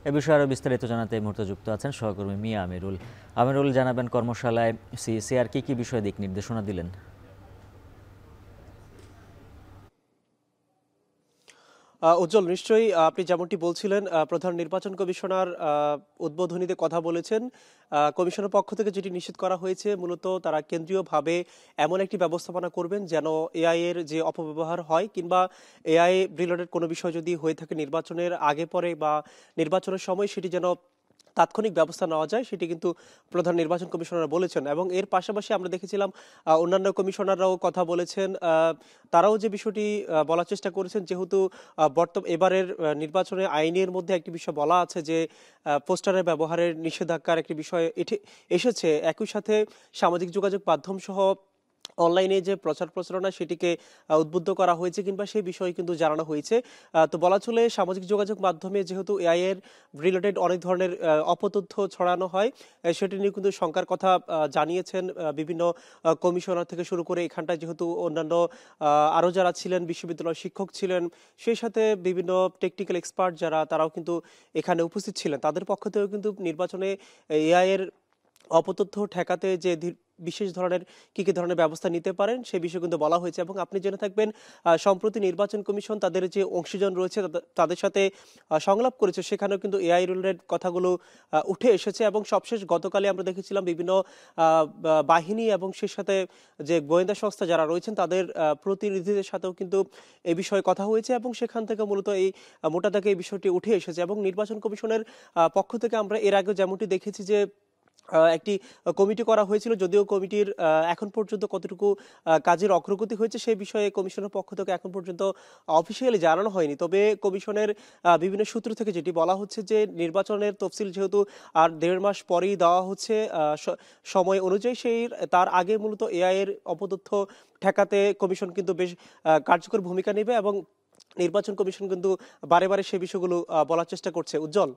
এ বিষয়ে আরও বিস্তারিত জানাতে এই মুহূর্তে যুক্ত আছেন সহকর্মী মিয়া আমিরুল। আমিরুল, জানাবেন কর্মশালায় সিইসি কি বিষয়ে দিক নির্দেশনা দিলেন? উজ্জ্বল, নিশ্চয়ই আপনি যেমনটি বলছিলেন, প্রধান নির্বাচন কমিশনার উদ্বোধনীতে কথা বলেছেন। কমিশনের পক্ষ থেকে যেটি নিশ্চিত করা হয়েছে, মূলত তারা কেন্দ্রীয়ভাবে এমন একটি ব্যবস্থাপনা করবেন যেন এআই এর যে অপব্যবহার হয় কিংবা এআই রিলেটেড কোনো বিষয় যদি হয়ে থাকে নির্বাচনের আগে পরে বা নির্বাচনের সময়, সেটি যেন তাৎক্ষণিক ব্যবস্থা নেওয়া যায়, সেটি কিন্তু প্রধান নির্বাচন কমিশনার বলেছেন। এবং এর পাশাপাশি আমরা দেখেছিলাম অন্যান্য কমিশনাররাও কথা বলেছেন। তারাও যে বিষয়টি বলার চেষ্টা করেছেন, যেহেতু এবারের নির্বাচনে আইনের মধ্যে একটি বিষয় বলা আছে যে পোস্টারের ব্যবহারের নিষেধাজ্ঞার একটি বিষয় এসেছে। একই সাথে সামাজিক যোগাযোগ মাধ্যম সহ অনলাইনে যে প্রচার প্রচারণা, সেটিকে উদ্বুদ্ধ করা হয়েছে কিংবা সেই বিষয়ে কিন্তু জানানো হয়েছে। তো বলা চলে সামাজিক যোগাযোগ মাধ্যমে যেহেতু এআই এর রিলেটেড অনেক ধরনের অপতথ্য ছড়ানো হয়, সেটি নিয়ে কিন্তু শঙ্কার কথা জানিয়েছেন বিভিন্ন কমিশনার থেকে শুরু করে এখানটায় যেহেতু অন্যান্য আরও যারা ছিলেন, বিশ্ববিদ্যালয়ের শিক্ষক ছিলেন, সেই সাথে বিভিন্ন টেকনিক্যাল এক্সপার্ট যারা, তারাও কিন্তু এখানে উপস্থিত ছিলেন। তাদের পক্ষ থেকেও কিন্তু নির্বাচনে এআই এর অপতথ্য ঠেকাতে যে বিশেষ ধরনের কি কি ধরনের ব্যবস্থা নিতে পারেন সে বিষয়ে কিন্তু বলা হয়েছে। এবং আপনি জেনে থাকবেন, সম্প্রতি নির্বাচন কমিশন তাদের যে অংশীজন রয়েছে তাদের সাথে সংলাপ করেছে, সেখানেও কিন্তু এআই রিলেটেড কথাগুলো উঠে এসেছে। এবং সবশেষ গতকালে আমরা দেখেছিলাম বিভিন্ন বাহিনী এবং সে সাথে যে গোয়েন্দা সংস্থা যারা রয়েছেন তাদের প্রতিনিধিদের সাথেও কিন্তু এই বিষয়ে কথা হয়েছে এবং সেখান থেকে মূলত এই মোটা দাগে এই বিষয়টি উঠে এসেছে। এবং নির্বাচন কমিশনের পক্ষ থেকে আমরা এর আগে যেমনটি দেখেছি যে একটি কমিটি করা হয়েছিল, যদিও কমিটির এখন পর্যন্ত কতটুকু কাজের অগ্রগতি হয়েছে সেই বিষয়ে কমিশনের পক্ষ থেকে এখন পর্যন্ত অফিসিয়ালি জানানো হয়নি। তবে কমিশনের বিভিন্ন সূত্র থেকে যেটি বলা হচ্ছে যে নির্বাচনের তফসিল যেহেতু আর 1.5 মাস পরেই দেওয়া হচ্ছে সময় অনুযায়ী, তার আগে মূলত এআই এর অপতথ্য ঠেকাতে কমিশন কিন্তু বেশ কার্যকর ভূমিকা নেবে এবং নির্বাচন কমিশন কিন্তু বারে বারে সেই বিষয়গুলো বলার চেষ্টা করছে। উজ্জ্বল।